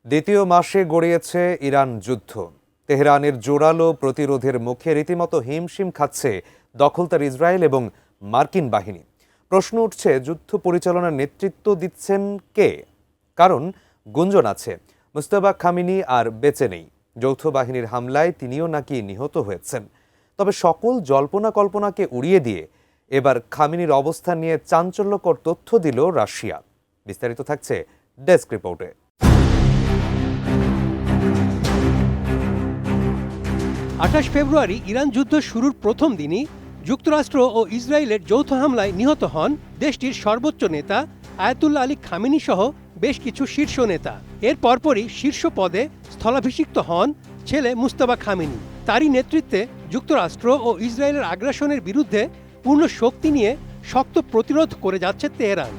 দ্বিতীয় মাসে গড়িয়েছে ইরান যুদ্ধ। তেহরানের জোরালো প্রতিরোধের মুখে রীতিমতো হিমশিম খাচ্ছে দখলদার ইসরায়েল এবং মার্কিন বাহিনী। প্রশ্ন উঠছে, যুদ্ধ পরিচালনার নেতৃত্ব দিচ্ছেন কে? কারণ গুঞ্জন আছে মুজতবা খামেনি আর বেঁচে নেই। যৌথ বাহিনীর হামলায় তিনিও নাকি নিহত হয়েছেন। তবে সকল জল্পনা কল্পনাকে উড়িয়ে দিয়ে এবার খামেনির অবস্থান নিয়ে চাঞ্চল্যকর তথ্য দিল রাশিয়া। বিস্তারিত থাকছে ডেস্ক রিপোর্টে। ২৮ ফেব্রুয়ারি ইরান যুদ্ধ শুরুর প্রথম দিনই যুক্তরাষ্ট্র ও ইসরায়েলের যৌথ হামলায় নিহত হন দেশটির সর্বোচ্চ নেতা আয়াতুল্লাহ আলী খামেনি সহ বেশ কিছু শীর্ষ নেতা। এর পরপরই শীর্ষ পদে স্থলাভিষিক্ত হন ছেলে মুজতবা খামেনি। তারই নেতৃত্বে যুক্তরাষ্ট্র ও ইসরায়েলের আগ্রাসনের বিরুদ্ধে পূর্ণ শক্তি নিয়ে শক্ত প্রতিরোধ করে যাচ্ছে তেহরান।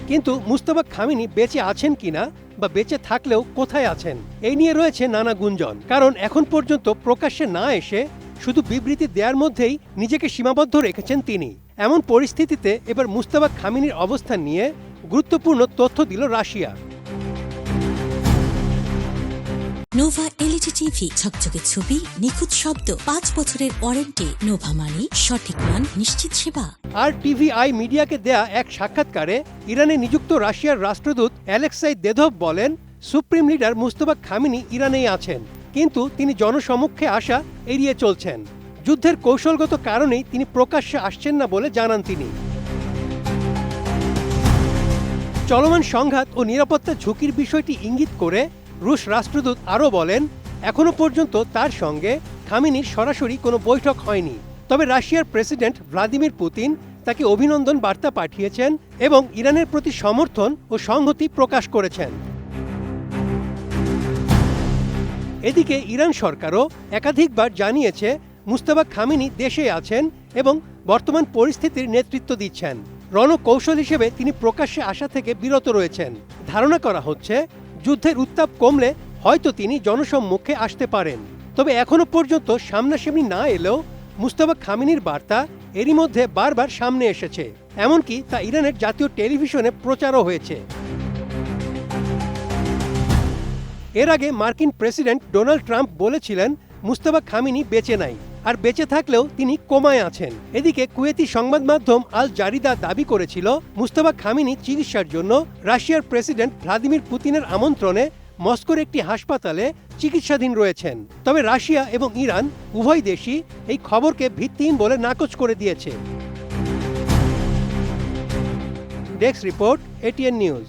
কিন্তু মুজতবা খামেনি বেঁচে আছেন কিনা বা বেঁচে থাকলেও কোথায় আছেন, এই নিয়ে রয়েছে নানা গুঞ্জন। কারণ এখন পর্যন্ত প্রকাশ্যে না এসে শুধু বিবৃতি দেওয়ার মধ্যেই নিজেকে সীমাবদ্ধ রেখেছেন তিনি। এমন পরিস্থিতিতে এবার মুজতবা খামেনির অবস্থান নিয়ে গুরুত্বপূর্ণ তথ্য দিল রাশিয়া। নোভা এলইডি টিভি, ঝকঝকে ছবি, নিখুঁত শব্দ, 5 বছরের ওয়ারেন্টি। নোভা মানি সঠিক মান, নিশ্চিত সেবা। আর টিভিআই মিডিয়াকে দেয়া এক সাক্ষাৎকারে ইরানে নিযুক্ত রাশিয়ার রাষ্ট্রদূত অ্যালেক্সাই দেদভ বলেন, সুপ্রিম লিডার মুজতবা খামেনি ইরানেই আছেন, কিন্তু তিনি জনসমক্ষে আসা এড়িয়ে চলছেন। যুদ্ধের কৌশলগত কারণেই তিনি প্রকাশ্যে আসছেন না বলে জানান তিনি। চলমান সংঘাত ও নিরাপত্তা ঝুঁকির বিষয়টি ইঙ্গিত করে রুশ রাষ্ট্রদূত আরও বলেন, এখনও পর্যন্ত তার সঙ্গে খামেনির সরাসরি কোনো বৈঠক হয়নি। তবে রাশিয়ার প্রেসিডেন্ট ভ্লাদিমির পুতিন তাকে অভিনন্দন বার্তা পাঠিয়েছেন এবং ইরানের প্রতি সমর্থন ও সংহতি প্রকাশ করেছেন। এদিকে ইরান সরকারও একাধিকবার জানিয়েছে মুজতবা খামেনি দেশে আছেন এবং বর্তমান পরিস্থিতির নেতৃত্ব দিচ্ছেন। রণকৌশল হিসেবে তিনি প্রকাশ্যে আসা থেকে বিরত রয়েছেন। ধারণা করা হচ্ছে যুদ্ধের উত্তাপ কমলে হয়তো তিনি জনসম্মুখে আসতে পারেন। তবে এখনো পর্যন্ত সামনাসামনি না এলেও মুজতবা খামেনির বার্তা এরই মধ্যে বারবার সামনে এসেছে। এমনকি তা ইরানের জাতীয় টেলিভিশনে প্রচারও হয়েছে। এর আগে মার্কিন প্রেসিডেন্ট ডোনাল্ড ট্রাম্প বলেছিলেন মুজতবা খামেনি বেঁচে নাই, আর বেঁচে থাকলেও তিনি কোমায় আছেন। এদিকে কুয়েতি সংবাদ মাধ্যম আল জারিদা দাবি করেছিল মুজতবা খামেনি চিকিৎসার জন্য রাশিয়ার প্রেসিডেন্ট ভ্লাদিমির পুতিনের আমন্ত্রণে মস্কোর একটি হাসপাতালে চিকিৎসাধীন রয়েছেন। তবে রাশিয়া এবং ইরান উভয় দেশই এই খবরকে ভিত্তিহীন বলে নাকচ করে দিয়েছে। Desk report, ATN news.